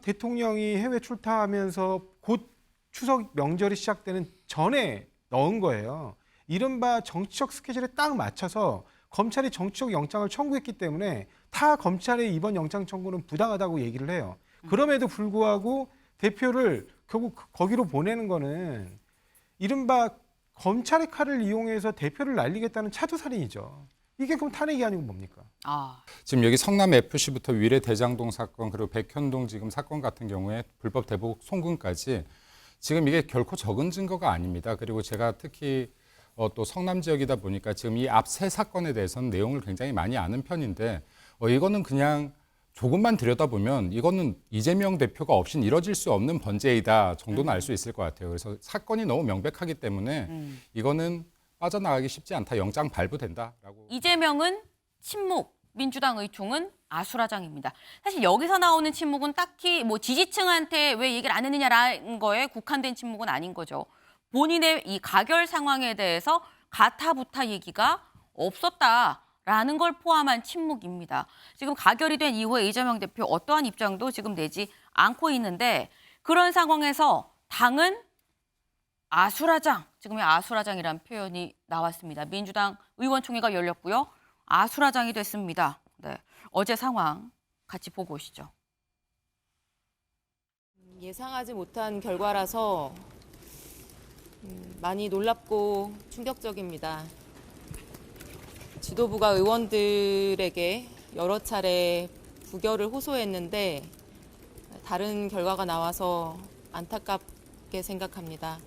대통령이 해외 출타하면서 곧 추석 명절이 시작되는 전에 넣은 거예요. 이른바 정치적 스케줄에 딱 맞춰서 검찰이 정치적 영장을 청구했기 때문에 타 검찰의 이번 영장 청구는 부당하다고 얘기를 해요. 그럼에도 불구하고 대표를 결국 거기로 보내는 거는 이른바 검찰의 칼을 이용해서 대표를 날리겠다는 차도살인이죠. 이게 그럼 탄핵이 아니고 뭡니까? 지금 여기 성남 FC부터 위례 대장동 사건 그리고 백현동 지금 사건 같은 경우에 불법 대북 송금까지 지금 이게 결코 적은 증거가 아닙니다. 그리고 제가 특히 또 성남 지역이다 보니까 지금 이 앞 세 사건에 대해서는 내용을 굉장히 많이 아는 편인데 이거는 그냥 조금만 들여다보면 이거는 이재명 대표가 없인 이뤄질 수 없는 번제이다 정도는 알 수 있을 것 같아요. 그래서 사건이 너무 명백하기 때문에 이거는 빠져나가기 쉽지 않다. 영장 발부된다라고. 이재명은 침묵, 민주당 의총은 아수라장입니다. 사실 여기서 나오는 침묵은 딱히 뭐 지지층한테 왜 얘기를 안 했느냐라는 거에 국한된 침묵은 아닌 거죠. 본인의 이 가결 상황에 대해서 가타부타 얘기가 없었다라는 걸 포함한 침묵입니다. 지금 가결이 된 이후에 이재명 대표 어떠한 입장도 지금 내지 않고 있는데 그런 상황에서 당은 아수라장, 지금의 아수라장이라는 표현이 나왔습니다. 민주당 의원총회가 열렸고요. 아수라장이 됐습니다. 네, 어제 상황 같이 보고 오시죠. 예상하지 못한 결과라서 많이 놀랍고 충격적입니다. 지도부가 의원들에게 여러 차례 부결을 호소했는데 다른 결과가 나와서 안타깝게 생각합니다.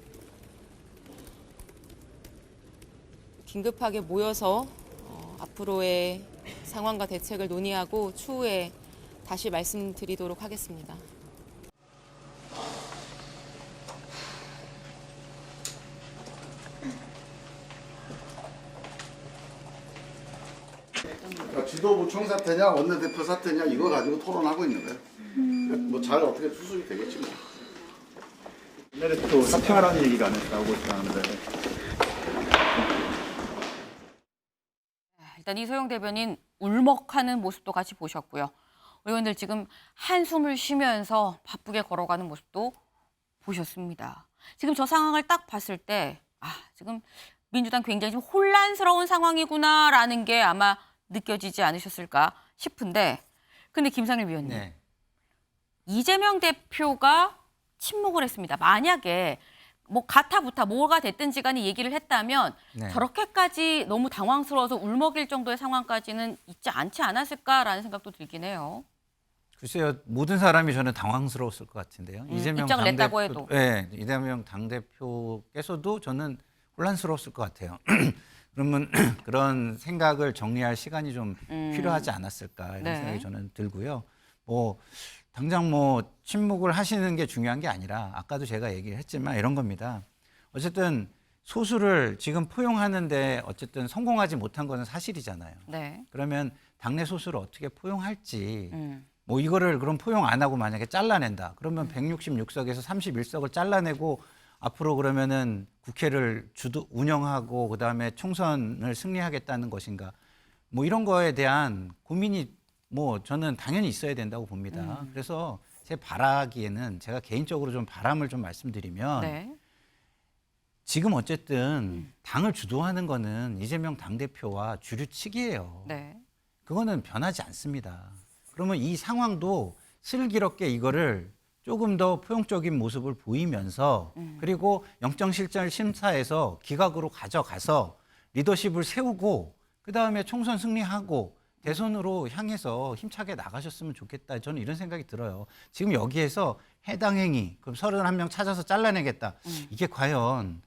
긴급하게 모여서 앞으로의 상황과 대책을 논의하고 추후에 다시 말씀드리도록 하겠습니다. 그러니까 지도부총 사퇴냐 원내대표 사퇴냐 이거 가지고 토론하고 있는 거예요. 뭐 잘 어떻게 수습이 되겠지 뭐. 원내대표 사퇴하라는 얘기가 안 나오고 있다는데. 일단 이소영 대변인 울먹하는 모습도 같이 보셨고요. 의원들 지금 한숨을 쉬면서 바쁘게 걸어가는 모습도 보셨습니다. 지금 저 상황을 딱 봤을 때 지금 민주당 굉장히 좀 혼란스러운 상황이구나라는 게 아마 느껴지지 않으셨을까 싶은데 근데 김상일 위원님, 네. 이재명 대표가 침묵을 했습니다. 만약에 뭐 가타부타 뭐가 됐든지 간에 얘기를 했다면 네. 저렇게까지 너무 당황스러워서 울먹일 정도의 상황까지는 있지 않지 않았을까라는 생각도 들긴 해요. 글쎄요, 모든 사람이 저는 당황스러웠을 것 같은데요. 이재명 입장을 냈다고 해도. 네, 이재명 당대표께서도 저는 혼란스러웠을 것 같아요. 그러면 그런 생각을 정리할 시간이 좀 필요하지 않았을까 이런 네. 생각이 저는 들고요. 뭐 당장 뭐 침묵을 하시는 게 중요한 게 아니라 아까도 제가 얘기를 했지만 이런 겁니다. 어쨌든 소수를 지금 포용하는데 어쨌든 성공하지 못한 것은 사실이잖아요. 네. 그러면 당내 소수를 어떻게 포용할지 뭐 이거를 그럼 포용 안 하고 만약에 잘라낸다. 그러면 166석에서 31석을 잘라내고 앞으로 그러면은 국회를 운영하고 그다음에 총선을 승리하겠다는 것인가. 뭐 이런 거에 대한 고민이 뭐 저는 당연히 있어야 된다고 봅니다. 그래서 제 바라기에는 제가 개인적으로 좀 바람을 좀 말씀드리면 네. 지금 어쨌든 당을 주도하는 거는 이재명 당대표와 주류 측이에요. 네. 그거는 변하지 않습니다. 그러면 이 상황도 슬기롭게 이거를 조금 더 포용적인 모습을 보이면서 그리고 영장실질 심사에서 기각으로 가져가서 리더십을 세우고 그다음에 총선 승리하고 대선으로 향해서 힘차게 나가셨으면 좋겠다. 저는 이런 생각이 들어요. 지금 여기에서 해당 행위, 그럼 31명 찾아서 잘라내겠다. 이게 과연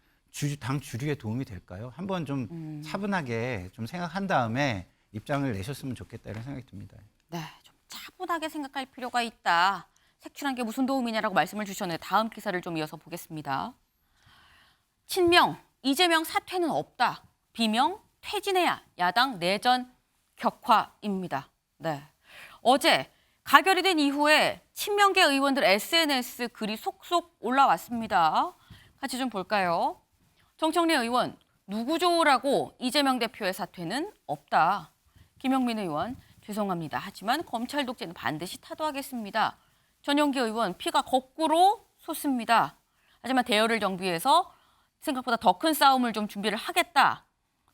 당 주류에 도움이 될까요? 한번 좀 차분하게 좀 생각한 다음에 입장을 내셨으면 좋겠다 이런 생각이 듭니다. 네, 좀 차분하게 생각할 필요가 있다. 색출한 게 무슨 도움이냐라고 말씀을 주셨는데 다음 기사를 좀 이어서 보겠습니다. 친명, 이재명 사퇴는 없다. 비명, 퇴진해야 야당 내전 격화입니다. 네. 어제 가결이 된 이후에 친명계 의원들 SNS 글이 속속 올라왔습니다. 같이 좀 볼까요? 정청래 의원, 누구 좋으라고 이재명 대표의 사퇴는 없다. 김영민 의원, 죄송합니다. 하지만 검찰 독재는 반드시 타도하겠습니다. 전용기 의원 피가 거꾸로 솟습니다. 하지만 대여를 정비해서 생각보다 더 큰 싸움을 좀 준비를 하겠다.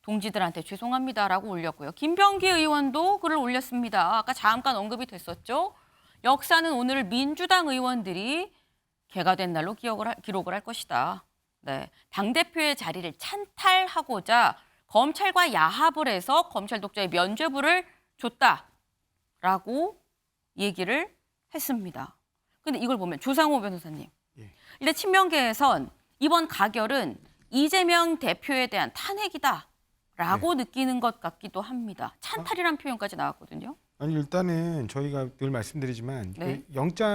동지들한테 죄송합니다라고 올렸고요. 김병기 의원도 글을 올렸습니다. 아까 잠깐 언급이 됐었죠. 역사는 오늘 민주당 의원들이 개가 된 날로 기록을 할 것이다. 네, 당대표의 자리를 찬탈하고자 검찰과 야합을 해서 검찰 독자의 면죄부를 줬다라고 얘기를 했습니다. 근데 이걸 보면 조상호 변호사님, 예. 일단 친명계에선 이번 가결은 이재명 대표에 대한 탄핵이다라고 느끼는 것 같기도 합니다. 찬탈이란 표현까지 나왔거든요. 아니 일단은 저희가 늘 말씀드리지만 네.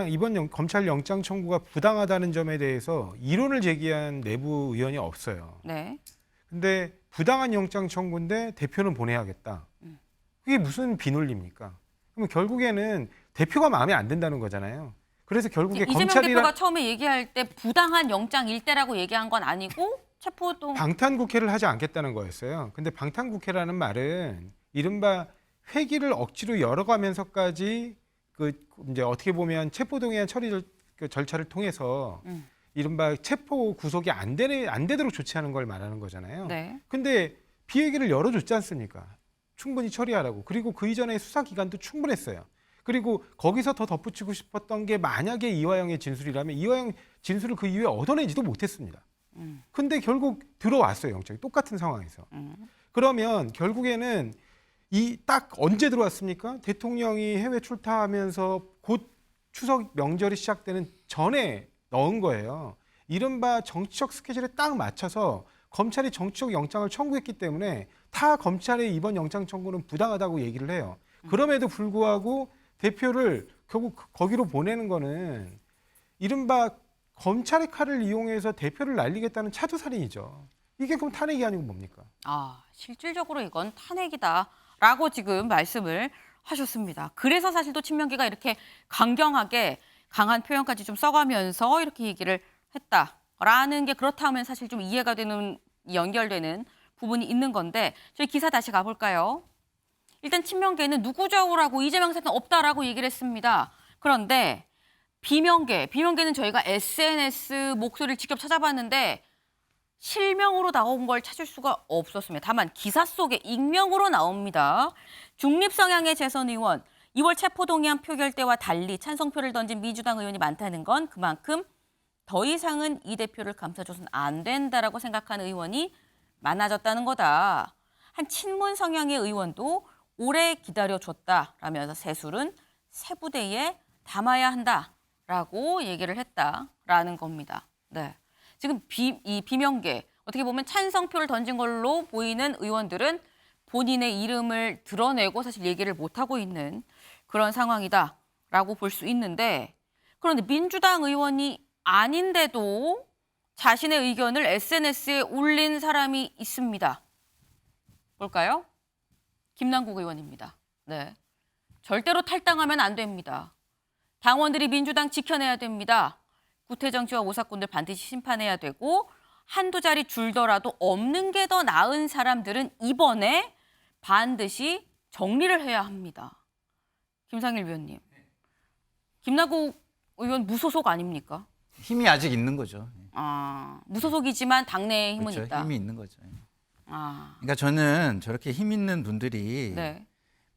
이번 검찰 영장 청구가 부당하다는 점에 대해서 이론을 제기한 내부 의원이 없어요. 네. 근데 부당한 영장 청구인데 대표는 보내야겠다. 그게 무슨 비논리입니까? 그럼 결국에는 대표가 마음에 안 든다는 거잖아요. 그래서 결국에 이재명 검찰이랑 대표가 처음에 얘기할 때 부당한 영장 일대라고 얘기한 건 아니고 체포동 방탄국회를 하지 않겠다는 거였어요. 근데 방탄국회라는 말은 이른바 회기를 억지로 열어가면서까지 그 이제 어떻게 보면 체포동의안 처리 절차를 통해서 이른바 체포 구속이 안 되도록 조치하는 걸 말하는 거잖아요. 네. 근데 비회기를 열어줬지 않습니까? 충분히 처리하라고. 그리고 그 이전에 수사 기간도 충분했어요. 그리고 거기서 더 덧붙이고 싶었던 게 만약에 이화영의 진술이라면 이화영 진술을 그 이후에 얻어내지도 못했습니다. 근데 결국 들어왔어요, 영장이. 똑같은 상황에서. 그러면 결국에는 이 딱 언제 들어왔습니까? 대통령이 해외 출타하면서 곧 추석 명절이 시작되는 전에 넣은 거예요. 이른바 정치적 스케줄에 딱 맞춰서 검찰이 정치적 영장을 청구했기 때문에 타 검찰의 이번 영장 청구는 부당하다고 얘기를 해요. 그럼에도 불구하고 대표를 결국 거기로 보내는 거는 이른바 검찰의 칼을 이용해서 대표를 날리겠다는 차도살인이죠. 이게 그럼 탄핵이 아니고 뭡니까? 아, 실질적으로 이건 탄핵이다라고 지금 말씀을 하셨습니다. 그래서 사실 또 친명계가 이렇게 강경하게 강한 표현까지 좀 써가면서 이렇게 얘기를 했다라는 게 그렇다 하면 사실 좀 이해가 되는 연결되는 부분이 있는 건데 저희 기사 다시 가볼까요? 일단 친명계는 누구죠라고 이재명 사건 없다라고 얘기를 했습니다. 그런데 비명계는 저희가 SNS 목소리를 직접 찾아봤는데 실명으로 나온 걸 찾을 수가 없었습니다. 다만 기사 속에 익명으로 나옵니다. 중립 성향의 재선 의원, 2월 체포동의안 표결 때와 달리 찬성표를 던진 민주당 의원이 많다는 건 그만큼 더 이상은 이 대표를 감싸줘서는 안 된다라고 생각하는 의원이 많아졌다는 거다. 한 친문 성향의 의원도 오래 기다려줬다라면서 세술은 새 부대에 담아야 한다라고 얘기를 했다라는 겁니다. 네. 지금 이 비명계, 어떻게 보면 찬성표를 던진 걸로 보이는 의원들은 본인의 이름을 드러내고 사실 얘기를 못하고 있는 그런 상황이다라고 볼 수 있는데 그런데 민주당 의원이 아닌데도 자신의 의견을 SNS에 올린 사람이 있습니다. 볼까요? 김남국 의원입니다. 네. 절대로 탈당하면 안 됩니다. 당원들이 민주당 지켜내야 됩니다. 구태정치와 오사꾼들 반드시 심판해야 되고 한두 자리 줄더라도 없는 게 더 나은 사람들은 이번에 반드시 정리를 해야 합니다. 김상일 위원님. 김남국 의원 무소속 아닙니까? 힘이 아직 있는 거죠. 아, 무소속이지만 당내에 힘은 그렇죠. 있다. 힘이 있는 거죠. 아, 그러니까 저는 저렇게 힘 있는 분들이 네.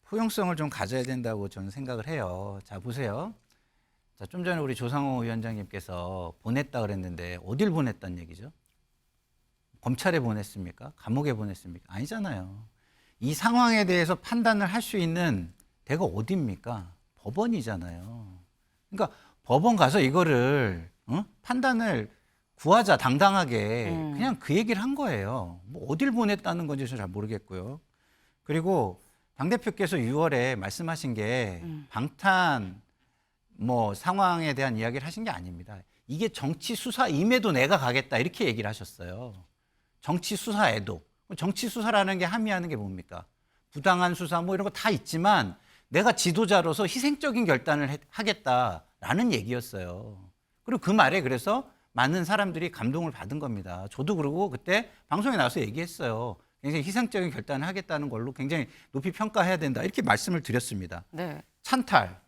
포용성을 좀 가져야 된다고 저는 생각을 해요. 자, 보세요. 자, 좀 전에 우리 조상호 위원장님께서 보냈다 그랬는데 어딜 보냈단 얘기죠? 검찰에 보냈습니까? 감옥에 보냈습니까? 아니잖아요. 이 상황에 대해서 판단을 할 수 있는 데가 어디입니까? 법원이잖아요. 그러니까 법원 가서 이거를 판단을 구하자 당당하게 그냥 그 얘기를 한 거예요. 뭐 어딜 보냈다는 건지 잘 모르겠고요. 그리고 당대표께서 6월에 말씀하신 게 방탄 뭐 상황에 대한 이야기를 하신 게 아닙니다. 이게 정치 수사임에도 내가 가겠다 이렇게 얘기를 하셨어요. 정치 수사에도. 정치 수사라는 게 함의하는 게 뭡니까? 부당한 수사 뭐 이런 거 다 있지만 내가 지도자로서 희생적인 결단을 하겠다라는 얘기였어요. 그리고 그 말에 그래서 많은 사람들이 감동을 받은 겁니다. 저도 그러고 그때 방송에 나와서 얘기했어요. 굉장히 희생적인 결단을 하겠다는 걸로 굉장히 높이 평가해야 된다. 이렇게 말씀을 드렸습니다. 네. 찬탈.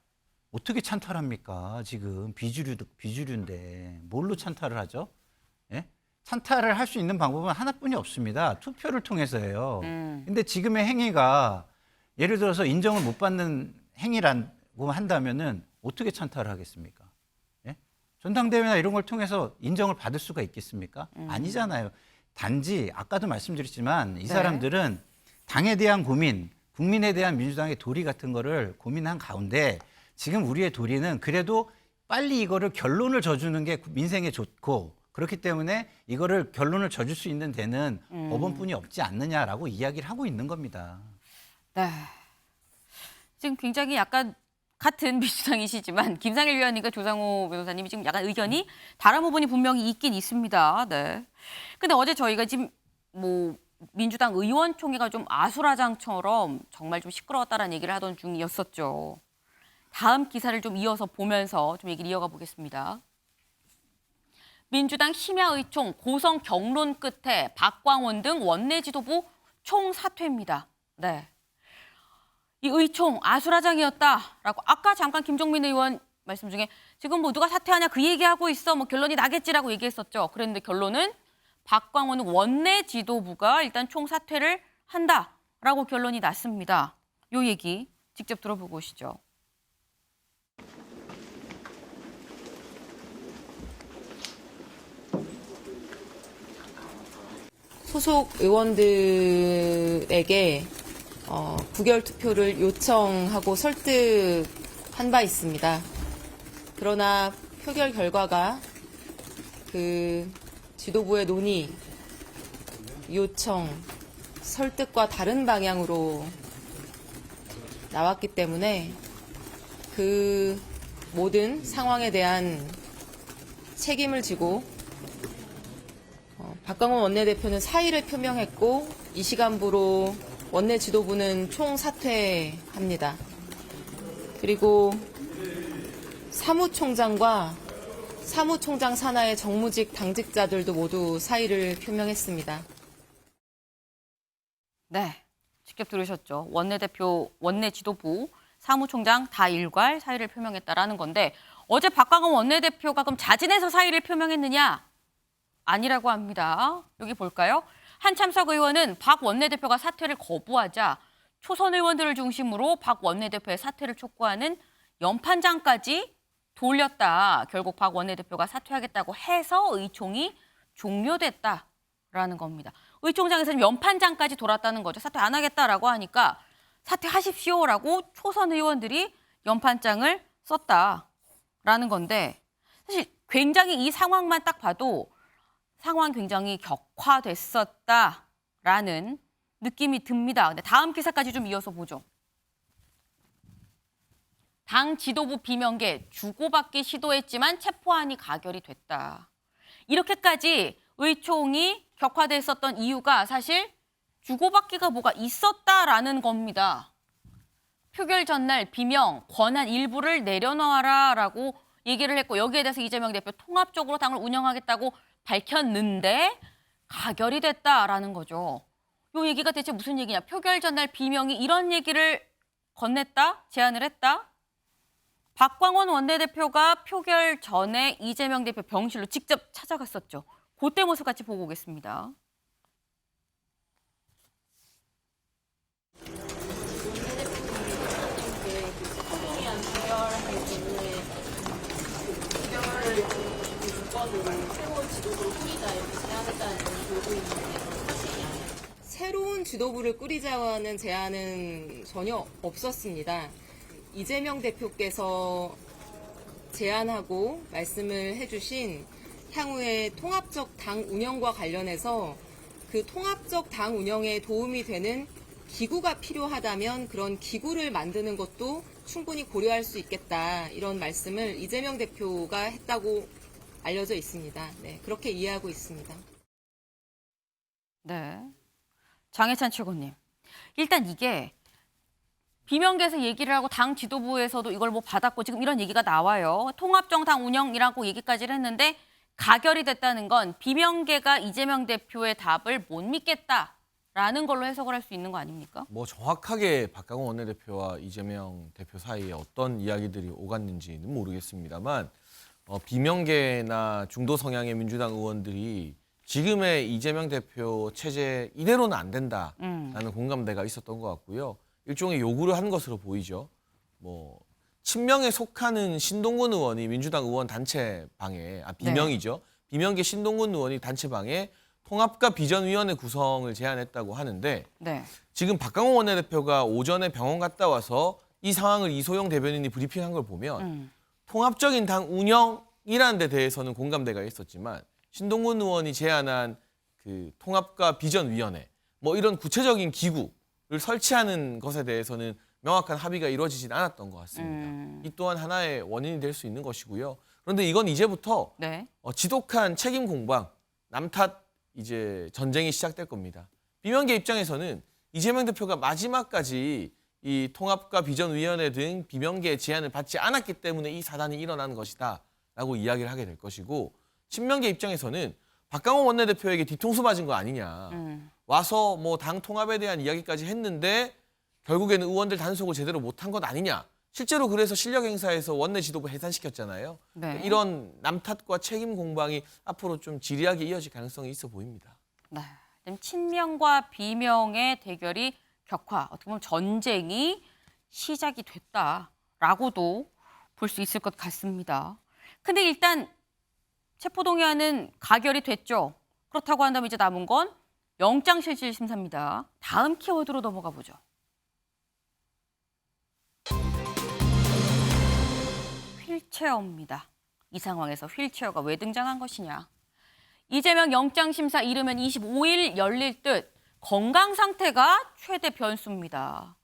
어떻게 찬탈합니까? 지금 비주류인데 뭘로 찬탈을 하죠? 예? 찬탈을 할 수 있는 방법은 하나뿐이 없습니다. 투표를 통해서예요. 근데 지금의 행위가 예를 들어서 인정을 못 받는 행위라고 한다면은 어떻게 찬탈을 하겠습니까? 예? 전당대회나 이런 걸 통해서 인정을 받을 수가 있겠습니까? 아니잖아요. 단지 아까도 말씀드렸지만 이 사람들은 당에 대한 고민, 국민에 대한 민주당의 도리 같은 거를 고민한 가운데 지금 우리의 도리는 그래도 빨리 이거를 결론을 져주는 게 민생에 좋고 그렇기 때문에 이거를 결론을 져줄 수 있는 데는 법원뿐이 없지 않느냐라고 이야기를 하고 있는 겁니다. 네. 지금 굉장히 약간 같은 민주당이시지만 김상일 위원님과 조상호 변호사님이 지금 약간 의견이 다른 부분이 분명히 있긴 있습니다. 네. 근데 어제 저희가 지금 뭐 민주당 의원총회가 좀 아수라장처럼 정말 좀 시끄러웠다라는 얘기를 하던 중이었었죠. 다음 기사를 좀 이어서 보면서 좀 얘기를 이어가 보겠습니다. 민주당 심야의총 고성 경론 끝에 박광원 등 원내 지도부 총사퇴입니다. 네. 이 의총 아수라장이었다라고 아까 잠깐 김종민 의원 말씀 중에 지금 뭐 누가 사퇴하냐 그 얘기하고 있어 뭐 결론이 나겠지라고 얘기했었죠. 그런데 결론은 박광원 원내 지도부가 일단 총사퇴를 한다라고 결론이 났습니다. 요 얘기 직접 들어보고 오시죠. 소속 의원들에게 부결 투표를 요청하고 설득한 바 있습니다. 그러나 표결 결과가 그 지도부의 논의, 요청, 설득과 다른 방향으로 나왔기 때문에 그 모든 상황에 대한 책임을 지고 박광원 원내대표는 사의를 표명했고 이 시간부로 원내 지도부는 총사퇴합니다. 그리고 사무총장과 사무총장 산하의 정무직 당직자들도 모두 사의를 표명했습니다. 네, 직접 들으셨죠. 원내대표, 원내 지도부, 사무총장 다 일괄 사의를 표명했다라는 건데 어제 박광원 원내대표가 그럼 자진해서 사의를 표명했느냐? 아니라고 합니다. 여기 볼까요? 한참석 의원은 박 원내대표가 사퇴를 거부하자 초선 의원들을 중심으로 박 원내대표의 사퇴를 촉구하는 연판장까지 돌렸다. 결국 박 원내대표가 사퇴하겠다고 해서 의총이 종료됐다라는 겁니다. 의총장에서는 연판장까지 돌았다는 거죠. 사퇴 안 하겠다라고 하니까 사퇴하십시오라고 초선 의원들이 연판장을 썼다라는 건데 사실 굉장히 이 상황만 딱 봐도 상황 굉장히 격화됐었다라는 느낌이 듭니다. 근데 다음 기사까지 좀 이어서 보죠. 당 지도부 비명계 주고받기 시도했지만 체포안이 가결이 됐다. 이렇게까지 의총이 격화됐었던 이유가 사실 주고받기가 뭐가 있었다라는 겁니다. 표결 전날 비명, 권한 일부를 내려놓아라라고 얘기를 했고 여기에 대해서 이재명 대표 통합적으로 당을 운영하겠다고 밝혔는데 가결이 됐다라는 거죠. 이 얘기가 대체 무슨 얘기냐. 표결 전날 비명이 이런 얘기를 건넸다, 제안을 했다. 박광원 원내대표가 표결 전에 이재명 대표 병실로 직접 찾아갔었죠. 그때 모습 같이 보고 오겠습니다. 새로운 지도부를 꾸리자는 제안은 전혀 없었습니다. 이재명 대표께서 제안하고 말씀을 해주신 향후의 통합적 당 운영과 관련해서 그 통합적 당 운영에 도움이 되는 기구가 필요하다면 그런 기구를 만드는 것도 충분히 고려할 수 있겠다. 이런 말씀을 이재명 대표가 했다고 알려져 있습니다. 네, 그렇게 이해하고 있습니다. 네, 장혜찬 최고님. 일단 이게 비명계에서 얘기를 하고 당 지도부에서도 이걸 뭐 받았고 지금 이런 얘기가 나와요. 통합정당 운영이라고 얘기까지를 했는데 가결이 됐다는 건 비명계가 이재명 대표의 답을 못 믿겠다. 라는 걸로 해석을 할 수 있는 거 아닙니까? 뭐 정확하게 박강원 원내대표와 이재명 대표 사이에 어떤 이야기들이 오갔는지는 모르겠습니다만 비명계나 중도 성향의 민주당 의원들이 지금의 이재명 대표 체제 이대로는 안 된다라는 공감대가 있었던 것 같고요. 일종의 요구를 한 것으로 보이죠. 뭐 친명에 속하는 신동근 의원이 민주당 의원 단체방에 비명이죠. 비명계 신동근 의원이 단체방에 통합과 비전위원회 구성을 제안했다고 하는데 네. 지금 박강원 원내대표가 오전에 병원 갔다 와서 이 상황을 이소영 대변인이 브리핑한 걸 보면 통합적인 당 운영이라는 데 대해서는 공감대가 있었지만 신동근 의원이 제안한 그 통합과 비전위원회 뭐 이런 구체적인 기구를 설치하는 것에 대해서는 명확한 합의가 이루어지진 않았던 것 같습니다. 이 또한 하나의 원인이 될 수 있는 것이고요. 그런데 이건 이제부터 네. 지독한 책임 공방, 남탓 이제 전쟁이 시작될 겁니다. 비명계 입장에서는 이재명 대표가 마지막까지 이 통합과 비전위원회 등 비명계의 제안을 받지 않았기 때문에 이 사단이 일어난 것이다라고 이야기를 하게 될 것이고 친명계 입장에서는 박강원 원내대표에게 뒤통수 맞은 거 아니냐. 와서 뭐 당 통합에 대한 이야기까지 했는데 결국에는 의원들 단속을 제대로 못한 것 아니냐. 실제로 그래서 실력 행사에서 원내 지도부 해산시켰잖아요. 네. 이런 남탓과 책임 공방이 앞으로 좀 지리하게 이어질 가능성이 있어 보입니다. 네. 지금 친명과 비명의 대결이 격화, 어떻게 보면 전쟁이 시작이 됐다라고도 볼 수 있을 것 같습니다. 근데 일단 체포동의안은 가결이 됐죠. 그렇다고 한다면 이제 남은 건 영장실질심사입니다. 다음 키워드로 넘어가 보죠. 휠체어입니다. 이 상황에서 휠체어가 왜 등장한 것이냐. 이재명 영장심사 이르면 25일 열릴 듯 건강 상태가 최대 변수입니다.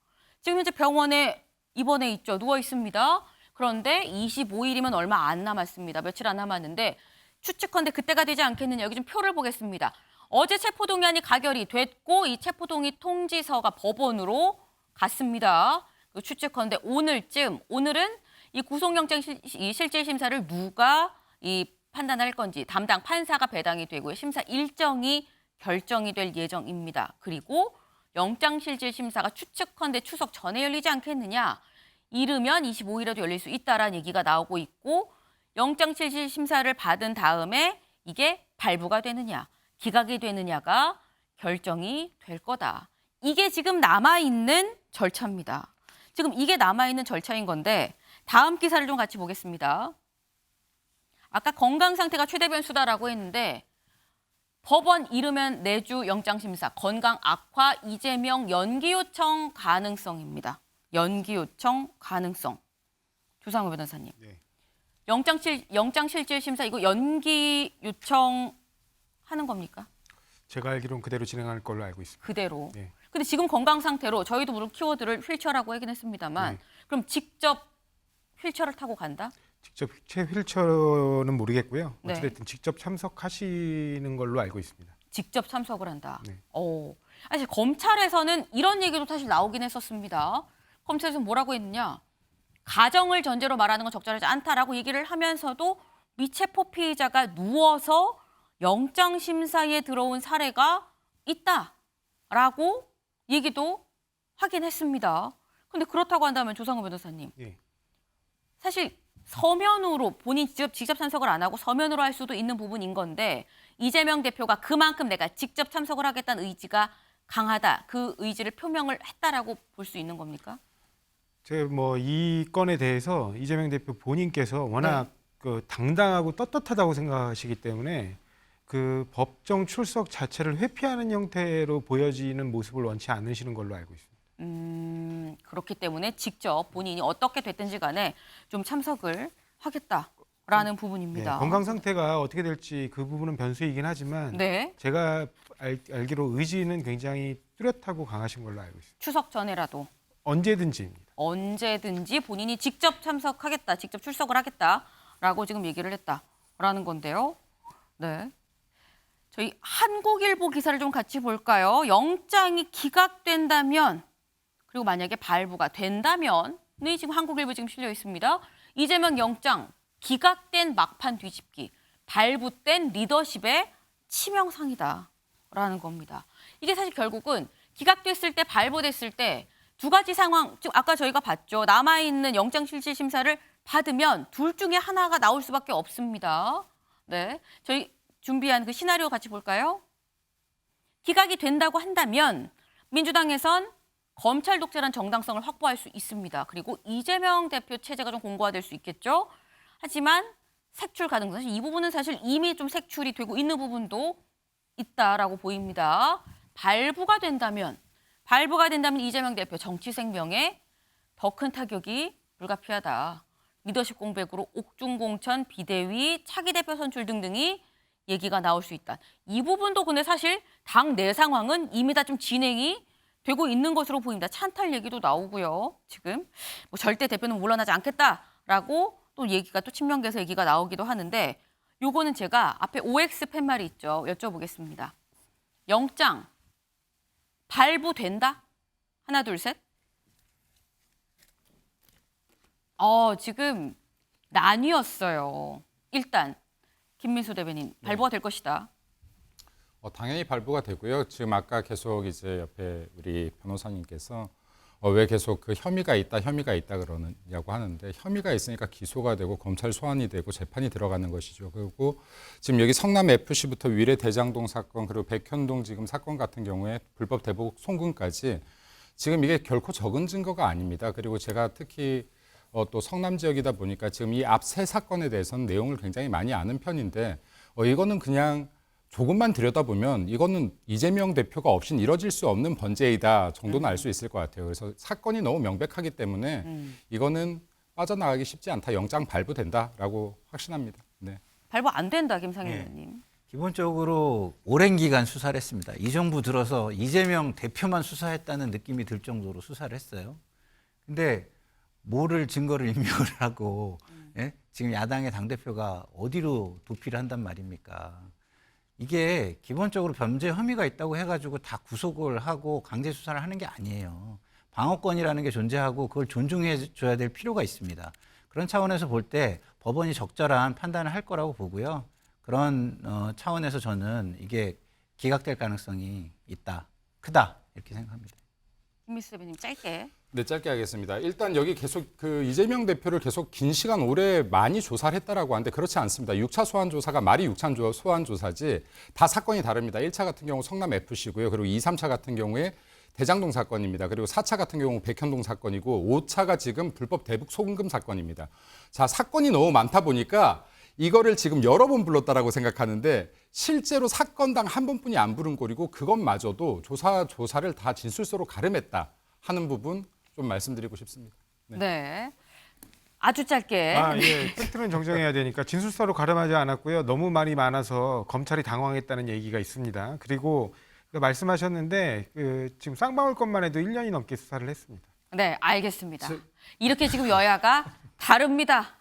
지금 현재 병원에 입원해 있죠. 누워 있습니다. 그런데 25일이면 얼마 안 남았습니다. 며칠 안 남았는데 추측컨대 그때가 되지 않겠느냐. 여기 좀 표를 보겠습니다. 어제 체포동의안이 가결이 됐고 이 체포동의 통지서가 법원으로 갔습니다. 추측컨대 오늘은 이 구속영장 실질심사를 누가 이 판단할 건지 담당 판사가 배당이 되고 심사 일정이 결정이 될 예정입니다. 그리고 영장실질심사가 추측컨대 추석 전에 열리지 않겠느냐. 이르면 25일에도 열릴 수 있다라는 얘기가 나오고 있고 영장실질심사를 받은 다음에 이게 발부가 되느냐, 기각이 되느냐가 결정이 될 거다. 이게 지금 남아있는 절차입니다. 지금 이게 남아있는 절차인 건데 다음 기사를 좀 같이 보겠습니다. 아까 건강 상태가 최대 변수다라고 했는데 법원 이르면 내주 영장심사, 건강 악화, 이재명 연기 요청 가능성입니다. 연기 요청 가능성. 조상우 변호사님. 네. 영장실질심사 이거 연기 요청하는 겁니까? 제가 알기로는 그대로 진행할 걸로 알고 있습니다. 그대로. 네. 근데 지금 건강 상태로 저희도 물론 키워드를 휠체어라고 하긴 했습니다만 네. 그럼 직접 휠체어를 타고 간다? 직접 휠체어는 모르겠고요. 네. 어찌됐든 직접 참석하시는 걸로 알고 있습니다. 직접 참석을 한다. 네. 사실 검찰에서는 이런 얘기도 사실 나오긴 했었습니다. 검찰에서 뭐라고 했느냐. 가정을 전제로 말하는 건 적절하지 않다라고 얘기를 하면서도 미체포 피의자가 누워서 영장심사에 들어온 사례가 있다라고 얘기도 하긴 했습니다. 근데 그렇다고 한다면 조상우 변호사님. 예. 사실 서면으로 본인 직접 참석을 안 하고 서면으로 할 수도 있는 부분인 건데 이재명 대표가 그만큼 내가 직접 참석을 하겠다는 의지가 강하다. 그 의지를 표명을 했다라고 볼 수 있는 겁니까? 제가 뭐 이 건에 대해서 이재명 대표 본인께서 워낙 그 당당하고 떳떳하다고 생각하시기 때문에 그 법정 출석 자체를 회피하는 형태로 보여지는 모습을 원치 않으시는 걸로 알고 있습니다. 그렇기 때문에 직접 본인이 어떻게 됐든지 간에 좀 참석을 하겠다라는 부분입니다. 네, 건강 상태가 어떻게 될지 그 부분은 변수이긴 하지만 네. 제가 알기로 의지는 굉장히 뚜렷하고 강하신 걸로 알고 있습니다. 추석 전에라도 언제든지입니다. 언제든지 본인이 직접 참석하겠다, 직접 출석을 하겠다라고 지금 얘기를 했다라는 건데요. 네. 저희 한국일보 기사를 좀 같이 볼까요? 영장이 기각된다면 그리고 만약에 발부가 된다면 지금 한국일보 지금 실려 있습니다. 이재명 영장 기각된 막판 뒤집기, 발부된 리더십의 치명상이다. 있다라는 겁니다. 이게 사실 결국은 기각됐을 때, 발부됐을 때 두 가지 상황, 지금 아까 저희가 봤죠. 남아있는 영장실질심사를 받으면 둘 중에 하나가 나올 수밖에 없습니다. 네, 저희 준비한 그 시나리오 같이 볼까요? 기각이 된다고 한다면 민주당에선 검찰 독재란 정당성을 확보할 수 있습니다. 그리고 이재명 대표 체제가 좀 공고화될 수 있겠죠. 하지만 색출 가능성, 사실 이 부분은 사실 이미 좀 색출이 되고 있는 부분도 있다라고 보입니다. 발부가 된다면 이재명 대표 정치 생명에 더 큰 타격이 불가피하다. 리더십 공백으로 옥중공천, 비대위, 차기 대표 선출 등등이 얘기가 나올 수 있다. 이 부분도 근데 사실 당 내 상황은 이미 다 좀 진행이 되고 있는 것으로 보입니다. 찬탈 얘기도 나오고요. 지금 뭐 절대 대표는 물러나지 않겠다라고 또 얘기가 또 친명계에서 얘기가 나오기도 하는데 요거는 제가 앞에 OX 팻말이 있죠. 여쭤보겠습니다. 영장 발부된다? 하나, 둘, 셋. 지금 나뉘었어요. 일단 김민수 대변인 발부가 될 것이다. 당연히 발부가 되고요. 지금 아까 계속 이제 옆에 우리 변호사님께서 왜 계속 그 혐의가 있다 그러느냐고 하는데 혐의가 있으니까 기소가 되고 검찰 소환이 되고 재판이 들어가는 것이죠. 그리고 지금 여기 성남 FC부터 위례 대장동 사건 그리고 백현동 지금 사건 같은 경우에 불법 대북 송금까지 지금 이게 결코 적은 증거가 아닙니다. 그리고 제가 특히 또 성남 지역이다 보니까 지금 이 앞 세 사건에 대해서는 내용을 굉장히 많이 아는 편인데 이거는 그냥 조금만 들여다보면 이거는 이재명 대표가 없인 이뤄질 수 없는 번제이다 정도는 알 수 있을 것 같아요. 그래서 사건이 너무 명백하기 때문에 이거는 빠져나가기 쉽지 않다. 영장 발부된다라고 확신합니다. 네. 발부 안 된다, 김상현 네. 의원님. 기본적으로 오랜 기간 수사를 했습니다. 이 정부 들어서 이재명 대표만 수사했다는 느낌이 들 정도로 수사를 했어요. 근데 뭐를 증거를 인멸을 하고 예? 지금 야당의 당대표가 어디로 도피를 한단 말입니까? 이게 기본적으로 범죄 혐의가 있다고 해가지고 다 구속을 하고 강제 수사를 하는 게 아니에요. 방어권이라는 게 존재하고 그걸 존중해 줘야 될 필요가 있습니다. 그런 차원에서 볼 때 법원이 적절한 판단을 할 거라고 보고요. 그런 차원에서 저는 이게 기각될 가능성이 있다, 크다 이렇게 생각합니다. 김민수 대변인 짧게. 네, 짧게 하겠습니다. 일단 여기 계속 그 이재명 대표를 계속 긴 시간 오래 많이 조사를 했다라고 하는데 그렇지 않습니다. 6차 소환 조사가 말이 6차 소환 조사지 다 사건이 다릅니다. 1차 같은 경우 성남 FC고요. 그리고 2, 3차 같은 경우에 대장동 사건입니다. 그리고 4차 같은 경우 백현동 사건이고 5차가 지금 불법 대북 송금 사건입니다. 자, 사건이 너무 많다 보니까 이거를 지금 여러 번 불렀다라고 생각하는데 실제로 사건당 한 번뿐이 안 부른 꼴이고 그것마저도 조사를 다 진술서로 가름했다 하는 부분 좀 말씀드리고 싶습니다. 네. 아주 짧게. 예. 팩트는 정정해야 되니까 진술서로 가름하지 않았고요. 너무 말이 많아서 검찰이 당황했다는 얘기가 있습니다. 그리고 말씀하셨는데 지금 쌍방울 것만 해도 1년이 넘게 수사를 했습니다. 네, 알겠습니다. 이렇게 지금 여야가 다릅니다.